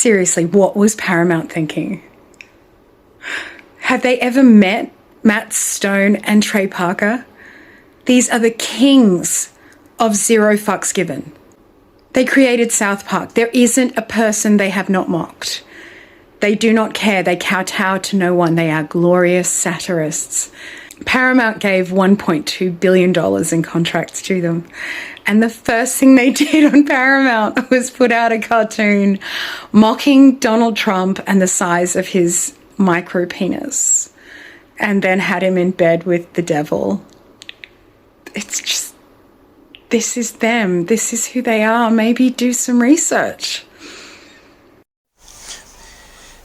Seriously, what was Paramount thinking? Have they ever met Matt Stone and Trey Parker? These are the kings of zero fucks given. They created South Park. There isn't a person they have not mocked. They do not care. They kowtow to no one. They are glorious satirists. Paramount gave $1.2 billion in contracts to them. And the first thing they did on Paramount was put out a cartoon mocking Donald Trump and the size of his micro penis. And then had him in bed with the devil. It's just, this is them. This is who they are. Maybe do some research.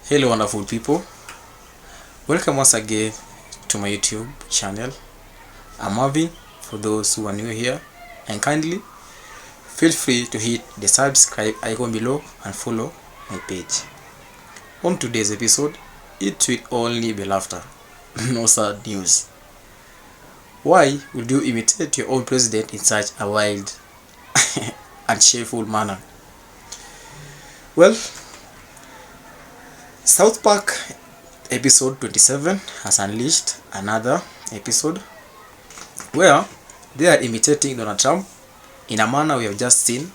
Hello wonderful people. Welcome once again to my YouTube channel. I'm Marvin for those who are new here, and kindly feel free to hit the subscribe icon below and follow my page. On today's episode, it will only be laughter, no sad news. Why would you imitate your own president in such a wild and shameful manner? Well, South Park episode 27 has unleashed another episode where they are imitating Donald Trump in a manner we have just seen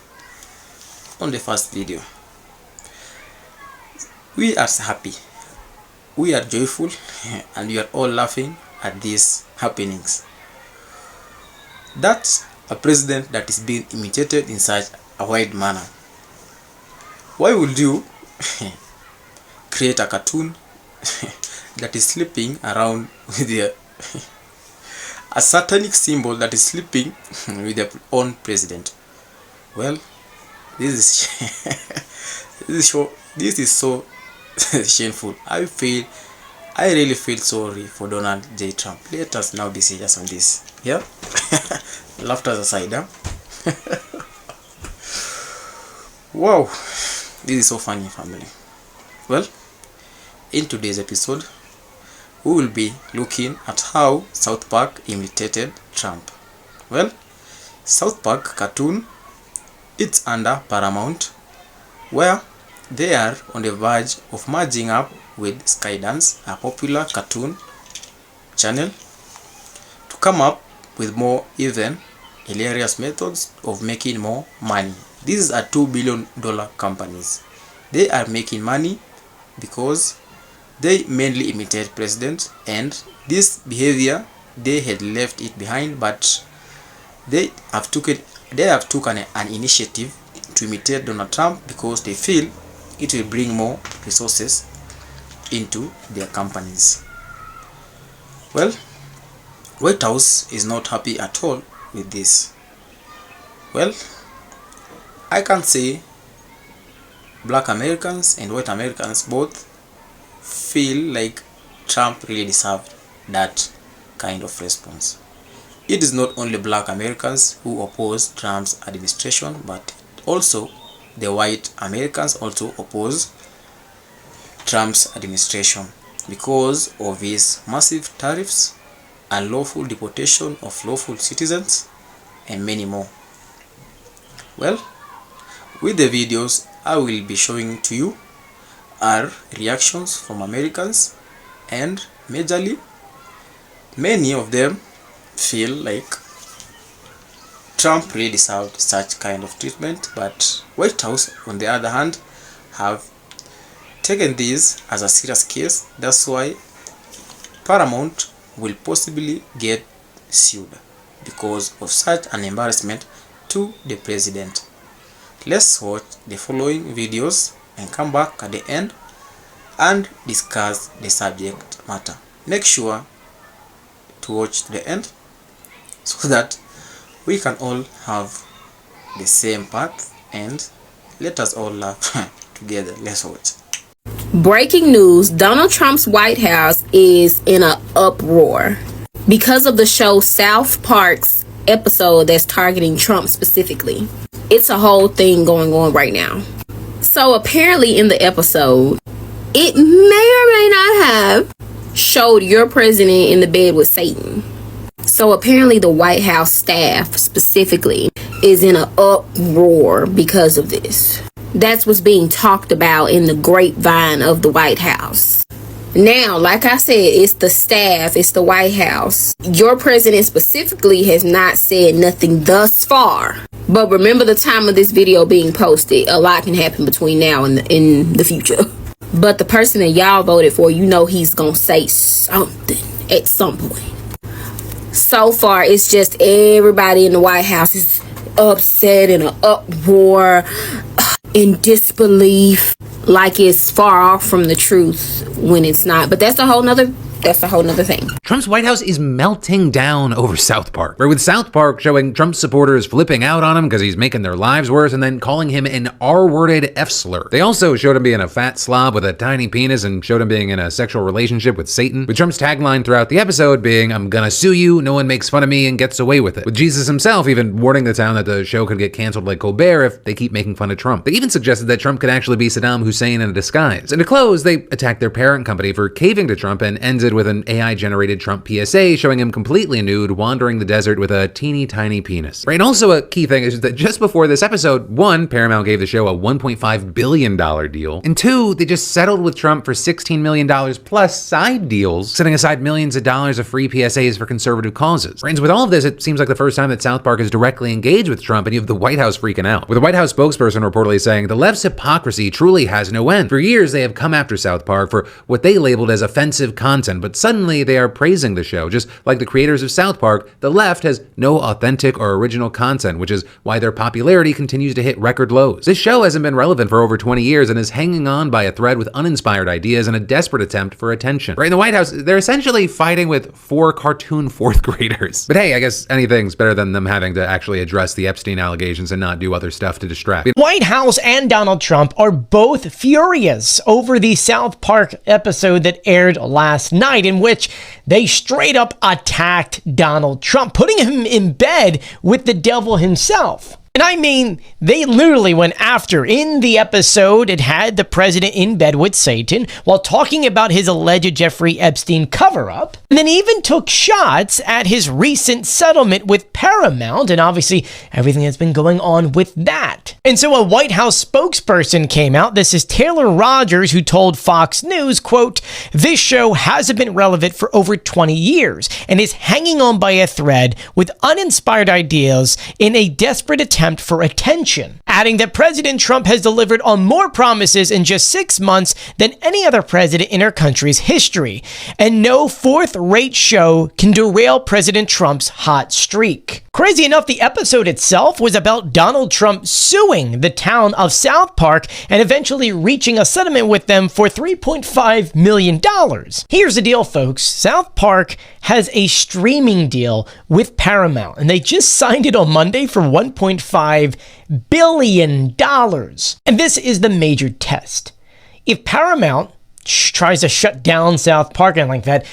on the first video. We are happy, we are joyful, and we are all laughing at these happenings. That's a president that is being imitated in such a wide manner. Why would you create a cartoon that is sleeping around with a satanic symbol that is sleeping with their own president? Well, this is so shameful. I really feel sorry for Donald J. Trump. Let us now be serious on this. Yeah? Laughter aside, huh? Wow, this is so funny, family. Well, in today's episode, we will be looking at how South Park imitated Trump. Well, South Park cartoon, it's under Paramount, where they are on the verge of merging up with Skydance, a popular cartoon channel, to come up with more even hilarious methods of making more money. These are $2 billion companies. They are making money because they mainly imitate presidents, and this behavior they had left it behind, but they have taken an initiative to imitate Donald Trump because they feel it will bring more resources into their companies. Well, White House is not happy at all with this. Well, I can say Black Americans and white Americans both feel like Trump really deserved that kind of response. It is not only Black Americans who oppose Trump's administration, but also the white Americans also oppose Trump's administration because of his massive tariffs, unlawful deportation of lawful citizens, and many more. Well, with the videos I will be showing to you are reactions from Americans, and majorly many of them feel like Trump really deserved such kind of treatment, but White House on the other hand have taken this as a serious case. That's why Paramount will possibly get sued because of such an embarrassment to the president. Let's watch the following videos and come back at the end and discuss the subject matter. Make sure to watch to the end so that we can all have the same path and let us all laugh together. Let's watch. Breaking news: Donald Trump's White House is in an uproar because of the show South Park's episode that's targeting Trump specifically. It's a whole thing going on right now. So apparently in the episode, it may or may not have showed your president in the bed with Satan. So apparently the White House staff specifically is in an uproar because of this. That's what's being talked about in the grapevine of the White House. Now, like I said, it's the staff, it's the White House. Your president specifically has not said nothing thus far. But remember the time of this video being posted. A lot can happen between now and in the future. But the person that y'all voted for, you know he's gonna say something at some point. So far, it's just everybody in the White House is upset, in an uproar, in disbelief, like it's far off from the truth when it's not. But that's a whole nother thing. Trump's White House is melting down over South Park, right? With South Park showing Trump supporters flipping out on him because he's making their lives worse and then calling him an R-worded F-slur. They also showed him being a fat slob with a tiny penis and showed him being in a sexual relationship with Satan, with Trump's tagline throughout the episode being, "I'm gonna sue you, no one makes fun of me and gets away with it." With Jesus himself even warning the town that the show could get canceled like Colbert if they keep making fun of Trump. They even suggested that Trump could actually be Saddam Hussein in a disguise. And to close, they attacked their parent company for caving to Trump and ended with an AI-generated Trump PSA showing him completely nude wandering the desert with a teeny tiny penis. Right, and also a key thing is that just before this episode, one, Paramount gave the show a $1.5 billion deal, and two, they just settled with Trump for $16 million plus side deals, setting aside millions of dollars of free PSAs for conservative causes. Right, and with all of this, it seems like the first time that South Park is directly engaged with Trump, and you have the White House freaking out, with the White House spokesperson reportedly saying, "The left's hypocrisy truly has no end. For years, they have come after South Park for what they labeled as offensive content, but suddenly they are praising the show. Just like the creators of South Park, the left has no authentic or original content, which is why their popularity continues to hit record lows. This show hasn't been relevant for over 20 years and is hanging on by a thread with uninspired ideas and a desperate attempt for attention." Right, in the White House, they're essentially fighting with 4 cartoon 4th graders. But hey, I guess anything's better than them having to actually address the Epstein allegations and not do other stuff to distract. White House and Donald Trump are both furious over the South Park episode that aired last night, in which they straight up attacked Donald Trump, putting him in bed with the devil himself. And I mean, they literally went after. In the episode, it had the president in bed with Satan while talking about his alleged Jeffrey Epstein cover-up, and then even took shots at his recent settlement with Paramount and obviously everything that's been going on with that. And so a White House spokesperson came out. This is Taylor Rogers, who told Fox News, quote, "This show hasn't been relevant for over 20 years and is hanging on by a thread with uninspired ideas in a desperate attempt for attention," adding that President Trump has delivered on more promises in just 6 months than any other president in our country's history, and no fourth-rate show can derail President Trump's hot streak. Crazy enough, the episode itself was about Donald Trump suing the town of South Park and eventually reaching a settlement with them for $3.5 million. Here's the deal, folks. South Park has a streaming deal with Paramount, and they just signed it on Monday for $1.5 billion. And this is the major test. If Paramount tries to shut down South Park and like that,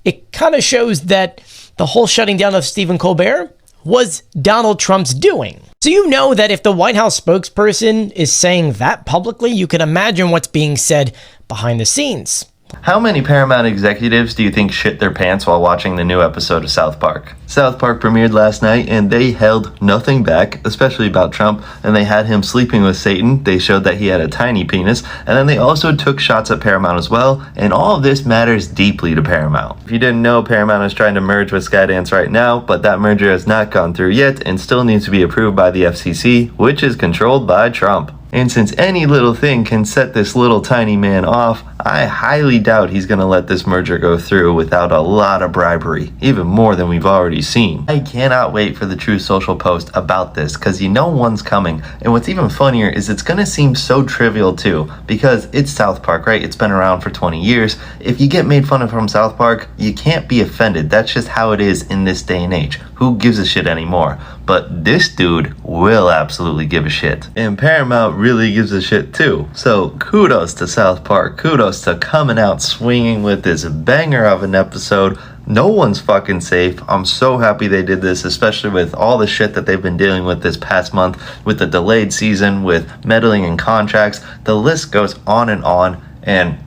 it kind of shows that the whole shutting down of Stephen Colbert was Donald Trump's doing. So you know that if the White House spokesperson is saying that publicly, you can imagine what's being said behind the scenes. How many Paramount executives do you think shit their pants while watching the new episode of South Park? South Park premiered last night and they held nothing back, especially about Trump, and they had him sleeping with Satan. They showed that he had a tiny penis, and then they also took shots at Paramount as well, and all of this matters deeply to Paramount. If you didn't know, Paramount is trying to merge with Skydance right now, but that merger has not gone through yet and still needs to be approved by the FCC, which is controlled by Trump. And since any little thing can set this little tiny man off, I highly doubt he's gonna let this merger go through without a lot of bribery, even more than we've already seen. I cannot wait for the Truth Social post about this, because you know one's coming. And what's even funnier is it's gonna seem so trivial too, because it's South Park, right? It's been around for 20 years. If you get made fun of from South Park, you can't be offended. That's just how it is in this day and age. Who gives a shit anymore? But this dude will absolutely give a shit. And Paramount really gives a shit too. So kudos to South Park. Kudos to coming out swinging with this banger of an episode. No one's fucking safe. I'm so happy they did this, especially with all the shit that they've been dealing with this past month, with the delayed season, with meddling in contracts. The list goes on, and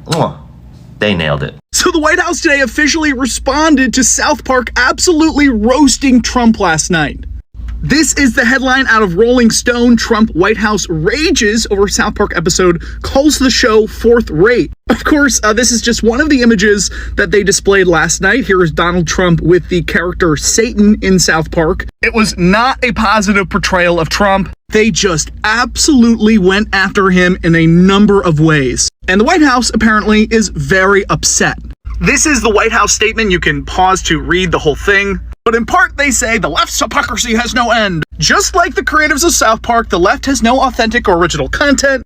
they nailed it. So the White House today officially responded to South Park absolutely roasting Trump last night. This is the headline out of Rolling Stone. Trump White House rages over South Park episode, calls the show fourth rate. Of course, this is just one of the images that they displayed last night. Here is Donald Trump with the character Satan in South Park. It was not a positive portrayal of Trump. They just absolutely went after him in a number of ways. And the White House apparently is very upset. This is the White House statement. You can pause to read the whole thing. But in part, they say the left's hypocrisy has no end. Just like the creators of South Park, the left has no authentic or original content.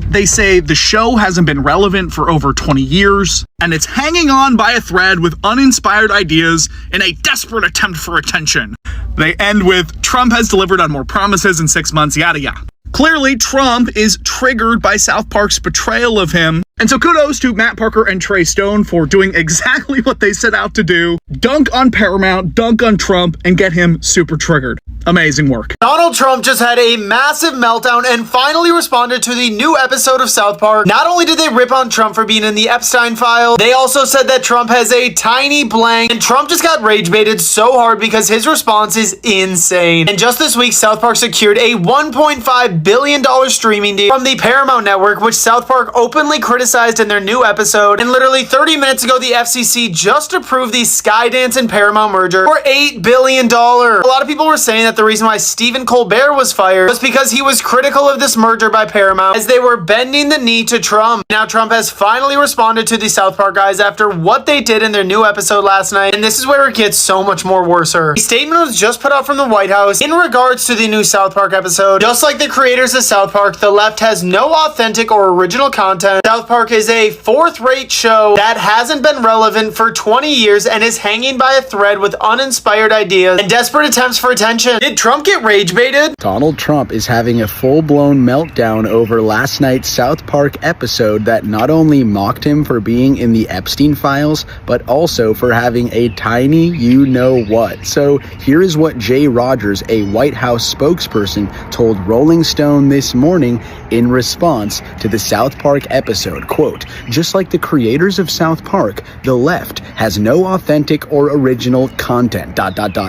They say the show hasn't been relevant for over 20 years, and it's hanging on by a thread with uninspired ideas in a desperate attempt for attention. They end with, Trump has delivered on more promises in 6 months, yada yada. Clearly, Trump is triggered by South Park's betrayal of him. And so kudos to Matt Parker and Trey Stone for doing exactly what they set out to do. Dunk on Paramount, dunk on Trump, and get him super triggered. Amazing work. Donald Trump just had a massive meltdown and finally responded to the new episode of South Park. Not only did they rip on Trump for being in the Epstein file, they also said that Trump has a tiny blank, and Trump just got rage baited so hard because his response is insane. And just this week, South Park secured a $1.5 billion streaming deal from the Paramount Network, which South Park openly criticized in their new episode. And literally 30 minutes ago, the FCC just approved the Skydance and Paramount merger for $8 billion. A lot of people were saying that the reason why Stephen Colbert was fired was because he was critical of this merger by Paramount as they were bending the knee to Trump. Now Trump has finally responded to the South Park guys after what they did in their new episode last night, and this is where it gets so much more worser. The statement was just put out from the White House in regards to the new South Park episode. Just like the creators of South Park, the left has no authentic or original content. South Park is a fourth-rate show that hasn't been relevant for 20 years and is hanging by a thread with uninspired ideas and desperate attempts for attention. Did Trump get rage baited? Donald Trump is having a full-blown meltdown over last night's South Park episode that not only mocked him for being in the Epstein files, but also for having a tiny you-know-what. So here is what Jay Rogers, a White House spokesperson, told Rolling Stone this morning in response to the South Park episode. Quote, just like the creators of South Park, the left has no authentic or original content. ...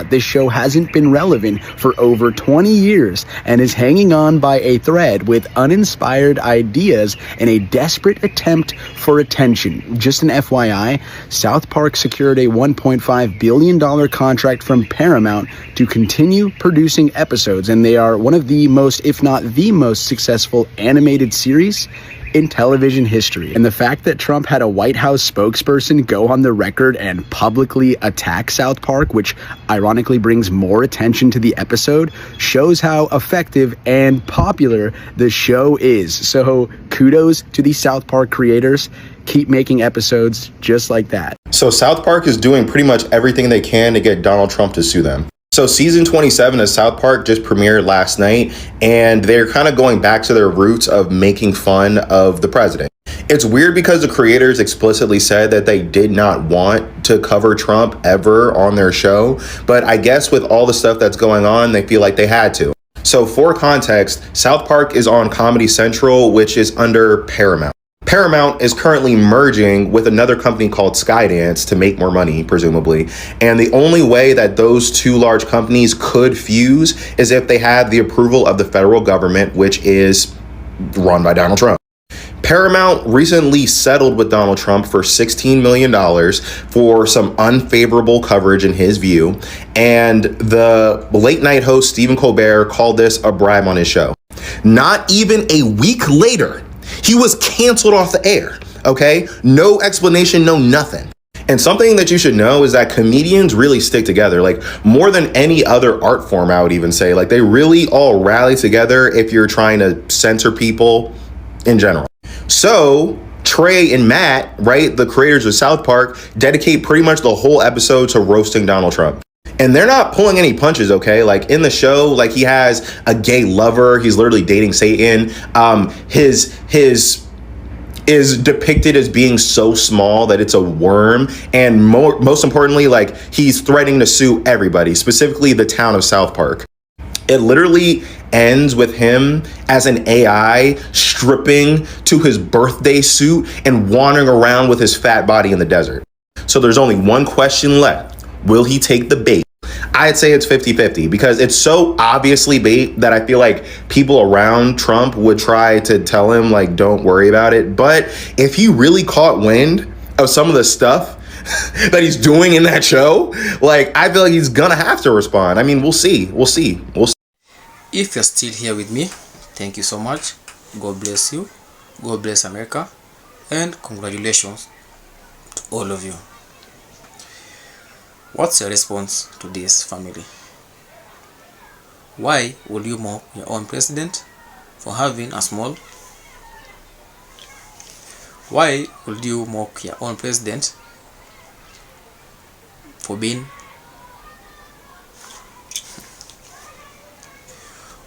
This show hasn't been relevant for over 20 years and is hanging on by a thread with uninspired ideas in a desperate attempt for attention. Just an FYI, South Park secured a $1.5 billion contract from Paramount to continue producing episodes, and they are one of the most, if not the most successful animated series in television history. And the fact that Trump had a White House spokesperson go on the record and publicly attack South Park, which ironically brings more attention to the episode, shows how effective and popular the show is. So kudos to the South Park creators. Keep making episodes just like that. So South Park is doing pretty much everything they can to get Donald Trump to sue them. So season 27 of South Park just premiered last night, and they're kind of going back to their roots of making fun of the president. It's weird because the creators explicitly said that they did not want to cover Trump ever on their show, but I guess with all the stuff that's going on, they feel like they had to. So for context, South Park is on Comedy Central, which is under Paramount. Paramount is currently merging with another company called Skydance to make more money, presumably. And the only way that those two large companies could fuse is if they had the approval of the federal government, which is run by Donald Trump. Paramount recently settled with Donald Trump for $16 million for some unfavorable coverage in his view. And the late night host Stephen Colbert called this a bribe on his show. Not even a week later, he was canceled off the air, okay? No explanation, no nothing. And something that you should know is that comedians really stick together, like more than any other art form, I would even say. Like they really all rally together if you're trying to censor people in general. So Trey and Matt, right, the creators of South Park, dedicate pretty much the whole episode to roasting Donald Trump. And they're not pulling any punches, okay? Like in the show, like he has a gay lover. He's literally dating Satan. His is depicted as being so small that it's a worm. And most importantly, like he's threatening to sue everybody, specifically the town of South Park. It literally ends with him as an AI stripping to his birthday suit and wandering around with his fat body in the desert. So there's only one question left. Will he take the bait? I'd say it's 50-50 because it's so obviously bait that I feel like people around Trump would try to tell him, like, don't worry about it. But if he really caught wind of some of the stuff that he's doing in that show, like, I feel like he's gonna have to respond. I mean, we'll see. If you're still here with me, thank you so much. God bless you. God bless America. And congratulations to all of you. What's your response to this, family? Why would you mock your own president for having a small? Why would you mock your own president for being?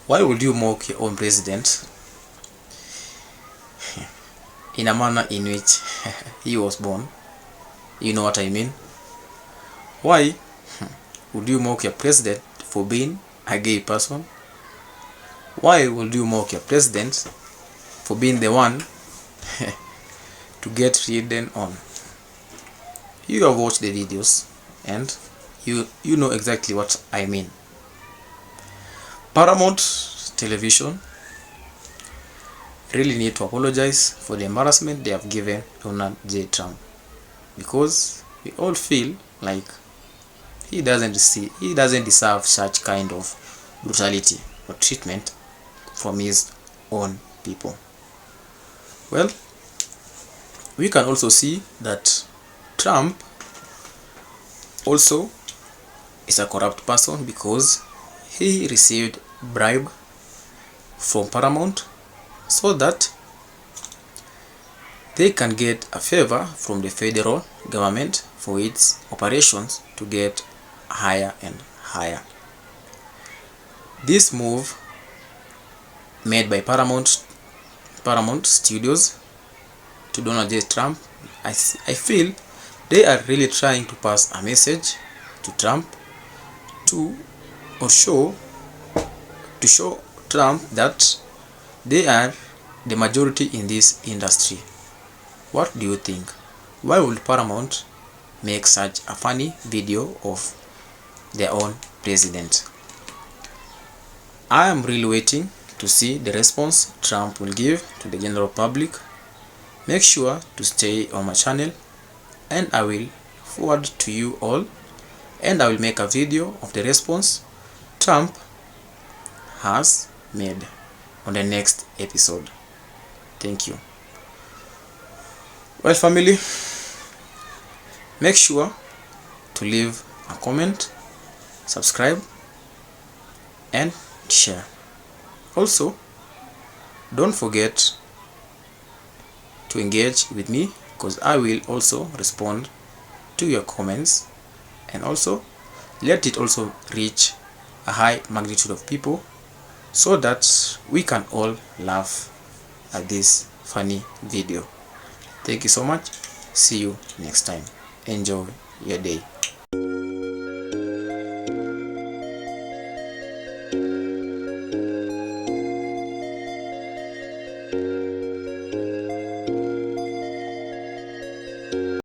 Why would you mock your own president in a manner in which he was born? You know what I mean? Why would you mock your president for being a gay person? Why would you mock your president for being the one to get ridden on? You have watched the videos and you know exactly what I mean. Paramount Television really need to apologize for the embarrassment they have given Donald J. Trump, because we all feel like he doesn't deserve such kind of brutality or treatment from his own people. Well, we can also see that Trump also is a corrupt person, because he received bribe from Paramount so that they can get a favor from the federal government for its operations to get higher and higher. This move made by Paramount Studios to Donald J. Trump, I feel they are really trying to pass a message to Trump to show Trump that they are the majority in this industry. What do you think? Why would Paramount make such a funny video of their own president? I am really waiting to see the response Trump will give to the general public. Make sure to stay on my channel, and I will forward to you all, and I will make a video of the response Trump has made on the next episode. Thank you. Well, family, make sure to leave a comment, subscribe, and share. Also, don't forget to engage with me, because I will also respond to your comments, and also let it also reach a high magnitude of people so that we can all laugh at this funny video. Thank you so much. See you next time. Enjoy your day.